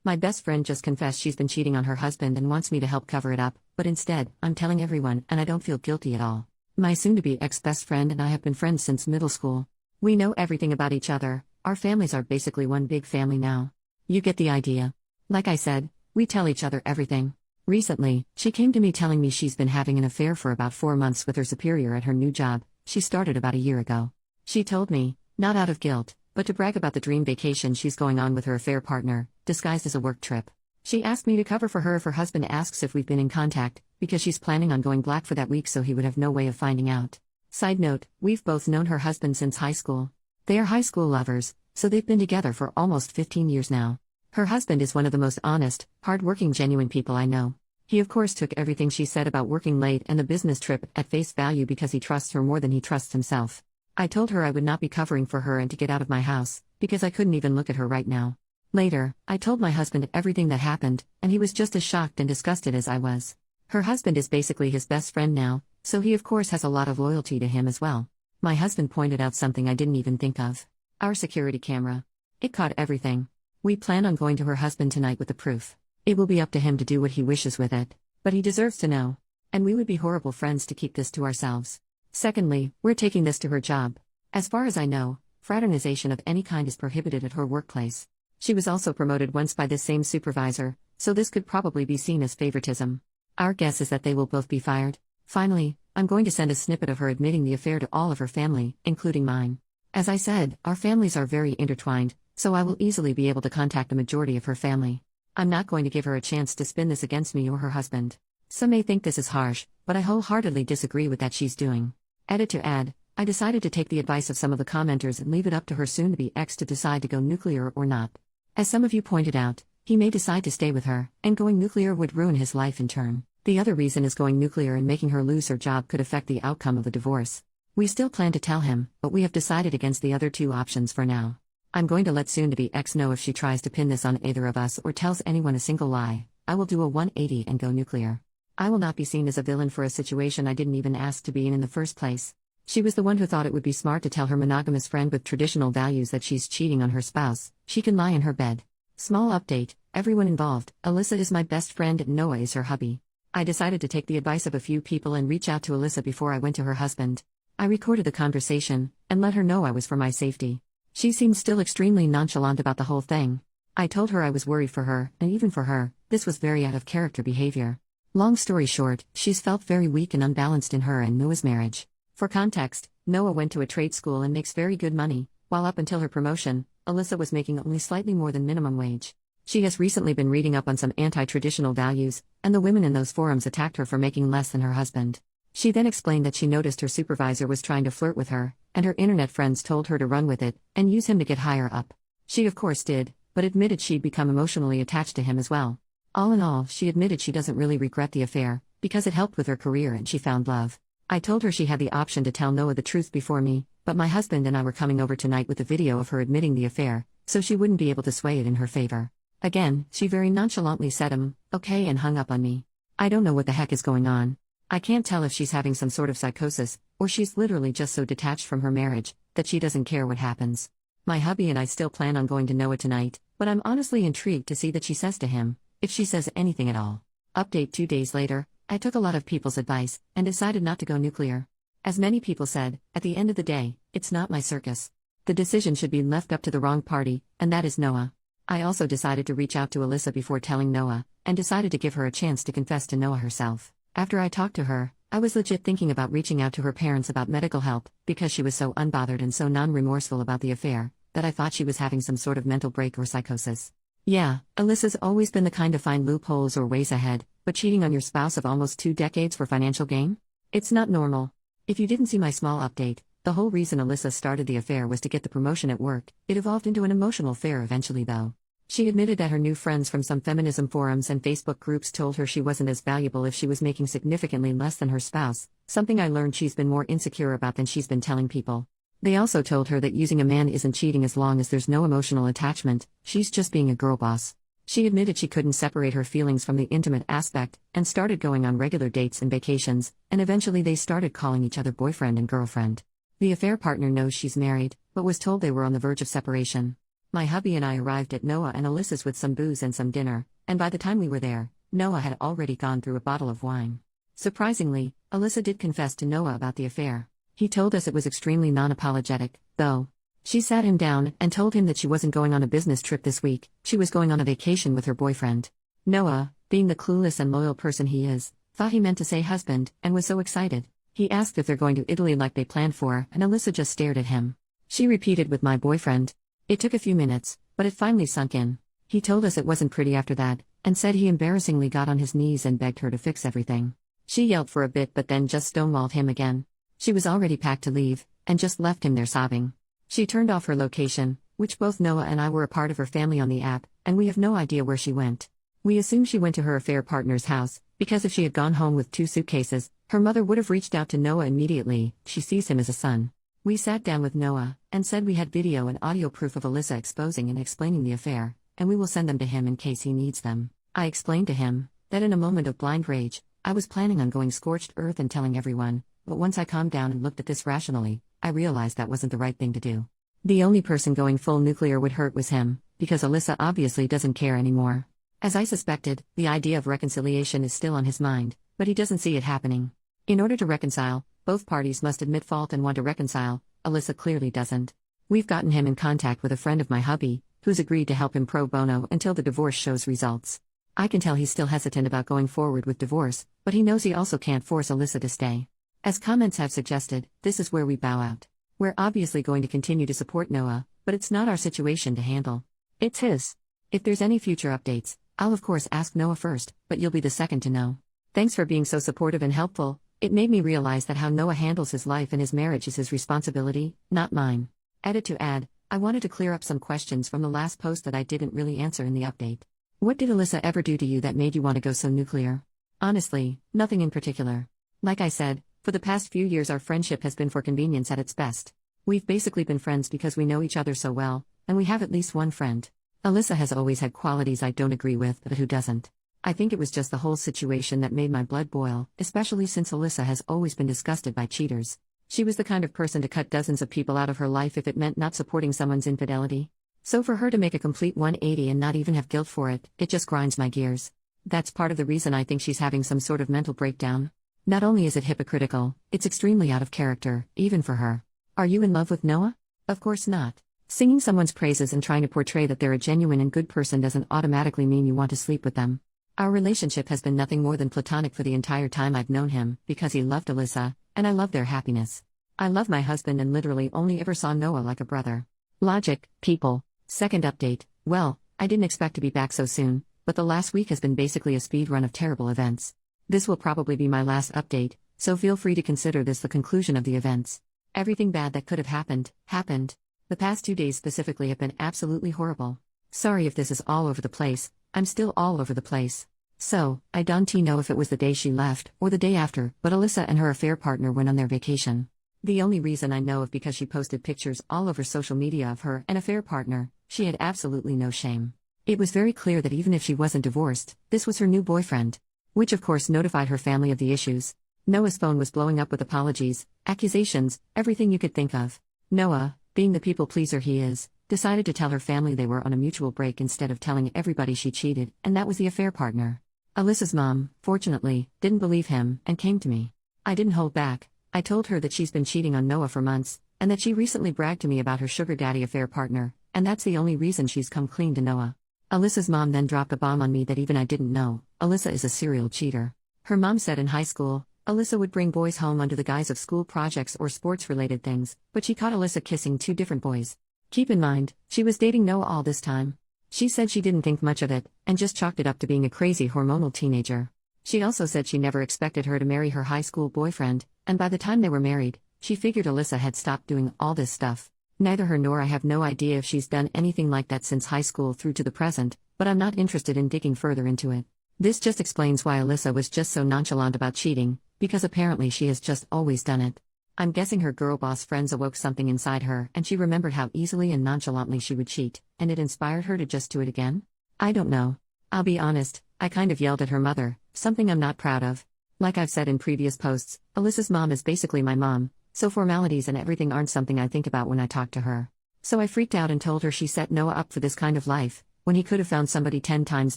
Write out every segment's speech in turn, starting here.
My best friend just confessed she's been cheating on her husband and wants me to help cover it up, but instead, I'm telling everyone and I don't feel guilty at all. My soon-to-be ex-best friend and I have been friends since middle school. We know everything about each other, our families are basically one big family now. You get the idea. Like I said, we tell each other everything. Recently, she came to me telling me she's been having an affair for about 4 months with her superior at her new job. She started about a year ago. She told me, not out of guilt, but to brag about the dream vacation she's going on with her affair partner, disguised as a work trip. She asked me to cover for her if her husband asks if we've been in contact, because she's planning on going black for that week so he would have no way of finding out. Side note, we've both known her husband since high school. They are high school lovers, so they've been together for almost 15 years now. Her husband is one of the most honest, hard-working, genuine people I know. He of course took everything she said about working late and the business trip at face value because he trusts her more than he trusts himself. I told her I would not be covering for her and to get out of my house, because I couldn't even look at her right now. Later, I told my husband everything that happened, and he was just as shocked and disgusted as I was. Her husband is basically his best friend now, so he of course has a lot of loyalty to him as well. My husband pointed out something I didn't even think of. Our security camera. It caught everything. We plan on going to her husband tonight with the proof. It will be up to him to do what he wishes with it. But he deserves to know. And we would be horrible friends to keep this to ourselves. Secondly, we're taking this to her job. As far as I know, fraternization of any kind is prohibited at her workplace. She was also promoted once by this same supervisor, so this could probably be seen as favoritism. Our guess is that they will both be fired. Finally, I'm going to send a snippet of her admitting the affair to all of her family, including mine. As I said, our families are very intertwined, so I will easily be able to contact the majority of her family. I'm not going to give her a chance to spin this against me or her husband. Some may think this is harsh, but I wholeheartedly disagree with that she's doing. Edit to add, I decided to take the advice of some of the commenters and leave it up to her soon-to-be ex to decide to go nuclear or not. As some of you pointed out, he may decide to stay with her, and going nuclear would ruin his life in turn. The other reason is going nuclear and making her lose her job could affect the outcome of the divorce. We still plan to tell him, but we have decided against the other two options for now. I'm going to let soon-to-be ex know if she tries to pin this on either of us or tells anyone a single lie. I will do a 180 and go nuclear. I will not be seen as a villain for a situation I didn't even ask to be in the first place. She was the one who thought it would be smart to tell her monogamous friend with traditional values that she's cheating on her spouse. She can lie in her bed. Small update, everyone involved, Alyssa is my best friend and Noah is her hubby. I decided to take the advice of a few people and reach out to Alyssa before I went to her husband. I recorded the conversation, and let her know I was for my safety. She seemed still extremely nonchalant about the whole thing. I told her I was worried for her, and even for her, this was very out of character behavior. Long story short, she's felt very weak and unbalanced in her and Noah's marriage. For context, Noah went to a trade school and makes very good money, while up until her promotion, Alyssa was making only slightly more than minimum wage. She has recently been reading up on some anti-traditional values, and the women in those forums attacked her for making less than her husband. She then explained that she noticed her supervisor was trying to flirt with her, and her internet friends told her to run with it, and use him to get higher up. She of course did, but admitted she'd become emotionally attached to him as well. All in all, she admitted she doesn't really regret the affair, because it helped with her career and she found love. I told her she had the option to tell Noah the truth before me, but my husband and I were coming over tonight with a video of her admitting the affair, so she wouldn't be able to sway it in her favor. Again, she very nonchalantly said okay and hung up on me. I don't know what the heck is going on. I can't tell if she's having some sort of psychosis, or she's literally just so detached from her marriage, that she doesn't care what happens. My hubby and I still plan on going to Noah tonight, but I'm honestly intrigued to see that she says to him, if she says anything at all. Update 2 days later, I took a lot of people's advice, and decided not to go nuclear. As many people said, at the end of the day, it's not my circus. The decision should be left up to the wrong party, and that is Noah. I also decided to reach out to Alyssa before telling Noah, and decided to give her a chance to confess to Noah herself. After I talked to her, I was legit thinking about reaching out to her parents about medical help, because she was so unbothered and so non-remorseful about the affair, that I thought she was having some sort of mental break or psychosis. Yeah, Alyssa's always been the kind to find loopholes or ways ahead, but cheating on your spouse of almost 2 decades for financial gain? It's not normal. If you didn't see my small update, the whole reason Alyssa started the affair was to get the promotion at work. It evolved into an emotional affair eventually though. She admitted that her new friends from some feminism forums and Facebook groups told her she wasn't as valuable if she was making significantly less than her spouse, something I learned she's been more insecure about than she's been telling people. They also told her that using a man isn't cheating as long as there's no emotional attachment, she's just being a girl boss. She admitted she couldn't separate her feelings from the intimate aspect, and started going on regular dates and vacations, and eventually they started calling each other boyfriend and girlfriend. The affair partner knows she's married, but was told they were on the verge of separation. My hubby and I arrived at Noah and Alyssa's with some booze and some dinner, and by the time we were there, Noah had already gone through a bottle of wine. Surprisingly, Alyssa did confess to Noah about the affair. He told us it was extremely non-apologetic, though. She sat him down and told him that she wasn't going on a business trip this week, she was going on a vacation with her boyfriend. Noah, being the clueless and loyal person he is, thought he meant to say husband, and was so excited. He asked if they're going to Italy like they planned for, and Alyssa just stared at him. She repeated with my boyfriend. It took a few minutes, but it finally sunk in. He told us it wasn't pretty after that, and said he embarrassingly got on his knees and begged her to fix everything. She yelled for a bit but then just stonewalled him again. She was already packed to leave, and just left him there sobbing. She turned off her location, which both Noah and I were a part of her family on the app, and we have no idea where she went. We assume she went to her affair partner's house, because if she had gone home with 2 suitcases, her mother would have reached out to Noah immediately. She sees him as a son. We sat down with Noah, and said we had video and audio proof of Alyssa exposing and explaining the affair, and we will send them to him in case he needs them. I explained to him that in a moment of blind rage, I was planning on going scorched earth and telling everyone, but once I calmed down and looked at this rationally, I realized that wasn't the right thing to do. The only person going full nuclear would hurt was him, because Alyssa obviously doesn't care anymore. As I suspected, the idea of reconciliation is still on his mind, but he doesn't see it happening. In order to reconcile, both parties must admit fault and want to reconcile. Alyssa clearly doesn't. We've gotten him in contact with a friend of my hubby, who's agreed to help him pro bono until the divorce shows results. I can tell he's still hesitant about going forward with divorce, but he knows he also can't force Alyssa to stay. As comments have suggested, this is where we bow out. We're obviously going to continue to support Noah, but it's not our situation to handle. It's his. If there's any future updates, I'll of course ask Noah first, but you'll be the second to know. Thanks for being so supportive and helpful. It made me realize that how Noah handles his life and his marriage is his responsibility, not mine. Edit to add, I wanted to clear up some questions from the last post that I didn't really answer in the update. What did Alyssa ever do to you that made you want to go so nuclear? Honestly, nothing in particular. Like I said, for the past few years our friendship has been for convenience at its best. We've basically been friends because we know each other so well, and we have at least one friend. Alyssa has always had qualities I don't agree with, but who doesn't? I think it was just the whole situation that made my blood boil, especially since Alyssa has always been disgusted by cheaters. She was the kind of person to cut dozens of people out of her life if it meant not supporting someone's infidelity. So for her to make a complete 180 and not even have guilt for it, it just grinds my gears. That's part of the reason I think she's having some sort of mental breakdown. Not only is it hypocritical, it's extremely out of character, even for her. Are you in love with Noah? Of course not. Singing someone's praises and trying to portray that they're a genuine and good person doesn't automatically mean you want to sleep with them. Our relationship has been nothing more than platonic for the entire time I've known him, because he loved Alyssa, and I love their happiness. I love my husband and literally only ever saw Noah like a brother. Logic, people. Second update. Well, I didn't expect to be back so soon, but the last week has been basically a speed run of terrible events. This will probably be my last update, so feel free to consider this the conclusion of the events. Everything bad that could have happened, happened. The past 2 days specifically have been absolutely horrible. Sorry if this is all over the place, I'm still all over the place. So, I don't know if it was the day she left, or the day after, but Alyssa and her affair partner went on their vacation. The only reason I know of because she posted pictures all over social media of her and affair partner. She had absolutely no shame. It was very clear that even if she wasn't divorced, this was her new boyfriend. Which of course notified her family of the issues. Noah's phone was blowing up with apologies, accusations, everything you could think of. Noah, being the people pleaser he is, decided to tell her family they were on a mutual break instead of telling everybody she cheated, and that was the affair partner. Alyssa's mom, fortunately, didn't believe him, and came to me. I didn't hold back. I told her that she's been cheating on Noah for months, and that she recently bragged to me about her sugar daddy affair partner, and that's the only reason she's come clean to Noah. Alyssa's mom then dropped a bomb on me that even I didn't know. Alyssa is a serial cheater. Her mom said in high school, Alyssa would bring boys home under the guise of school projects or sports-related things, but she caught Alyssa kissing 2 different boys. Keep in mind, she was dating Noah all this time. She said she didn't think much of it, and just chalked it up to being a crazy hormonal teenager. She also said she never expected her to marry her high school boyfriend, and by the time they were married, she figured Alyssa had stopped doing all this stuff. Neither her nor I have no idea if she's done anything like that since high school through to the present, but I'm not interested in digging further into it. This just explains why Alyssa was just so nonchalant about cheating, because apparently she has just always done it. I'm guessing her girl boss friends awoke something inside her and she remembered how easily and nonchalantly she would cheat, and it inspired her to just do it again? I don't know. I'll be honest, I kind of yelled at her mother, something I'm not proud of. Like I've said in previous posts, Alyssa's mom is basically my mom, so formalities and everything aren't something I think about when I talk to her. So I freaked out and told her she set Noah up for this kind of life, when he could have found somebody 10 times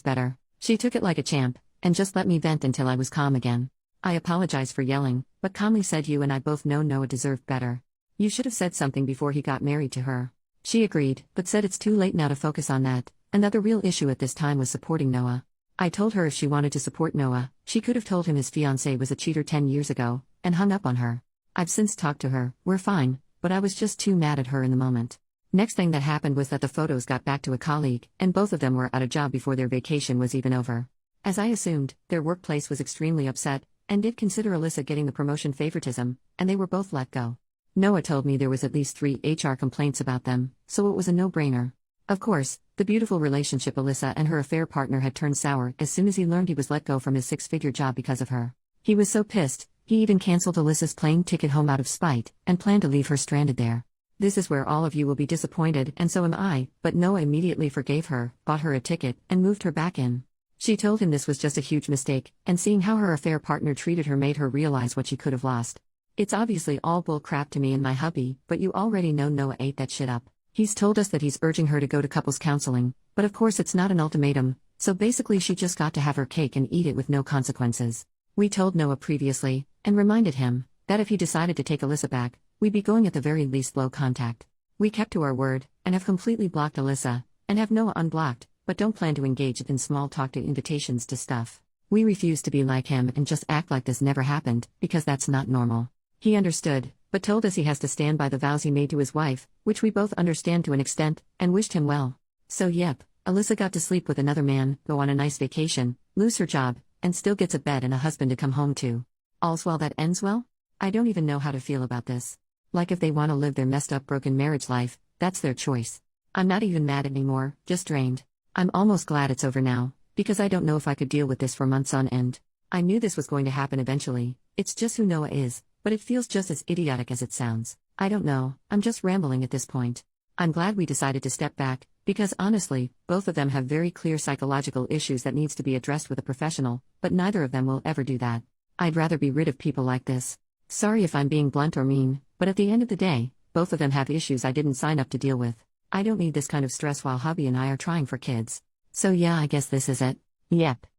better. She took it like a champ, and just let me vent until I was calm again. I apologized for yelling, but calmly said you and I both know Noah deserved better. You should have said something before he got married to her. She agreed, but said it's too late now to focus on that, and that the real issue at this time was supporting Noah. I told her if she wanted to support Noah, she could have told him his fiancée was a cheater 10 years ago, and hung up on her. I've since talked to her, we're fine, but I was just too mad at her in the moment. Next thing that happened was that the photos got back to a colleague, and both of them were out of job before their vacation was even over. As I assumed, their workplace was extremely upset, and did consider Alyssa getting the promotion favoritism, and they were both let go. Noah told me there was at least 3 HR complaints about them, so it was a no-brainer. Of course, the beautiful relationship Alyssa and her affair partner had turned sour as soon as he learned he was let go from his 6-figure job because of her. He was so pissed, he even cancelled Alyssa's plane ticket home out of spite, and planned to leave her stranded there. This is where all of you will be disappointed, and so am I, but Noah immediately forgave her, bought her a ticket, and moved her back in. She told him this was just a huge mistake, and seeing how her affair partner treated her made her realize what she could have lost. It's obviously all bull crap to me and my hubby, but you already know Noah ate that shit up. He's told us that he's urging her to go to couples counseling, but of course it's not an ultimatum, so basically she just got to have her cake and eat it with no consequences. We told Noah previously, and reminded him, that if he decided to take Alyssa back, we'd be going at the very least low contact. We kept to our word, and have completely blocked Alyssa, and have Noah unblocked, but don't plan to engage in small talk to invitations to stuff. We refuse to be like him and just act like this never happened, because that's not normal. He understood, but told us he has to stand by the vows he made to his wife, which we both understand to an extent, and wished him well. So yep, Alyssa got to sleep with another man, go on a nice vacation, lose her job, and still gets a bed and a husband to come home to. All's well that ends well? I don't even know how to feel about this. Like if they want to live their messed up broken marriage life, that's their choice. I'm not even mad anymore, just drained. I'm almost glad it's over now, because I don't know if I could deal with this for months on end. I knew this was going to happen eventually, it's just who Noah is, but it feels just as idiotic as it sounds. I don't know, I'm just rambling at this point. I'm glad we decided to step back, because honestly, both of them have very clear psychological issues that needs to be addressed with a professional, but neither of them will ever do that. I'd rather be rid of people like this. Sorry if I'm being blunt or mean, but at the end of the day, both of them have issues I didn't sign up to deal with. I don't need this kind of stress while hubby and I are trying for kids. So yeah, I guess this is it. Yep.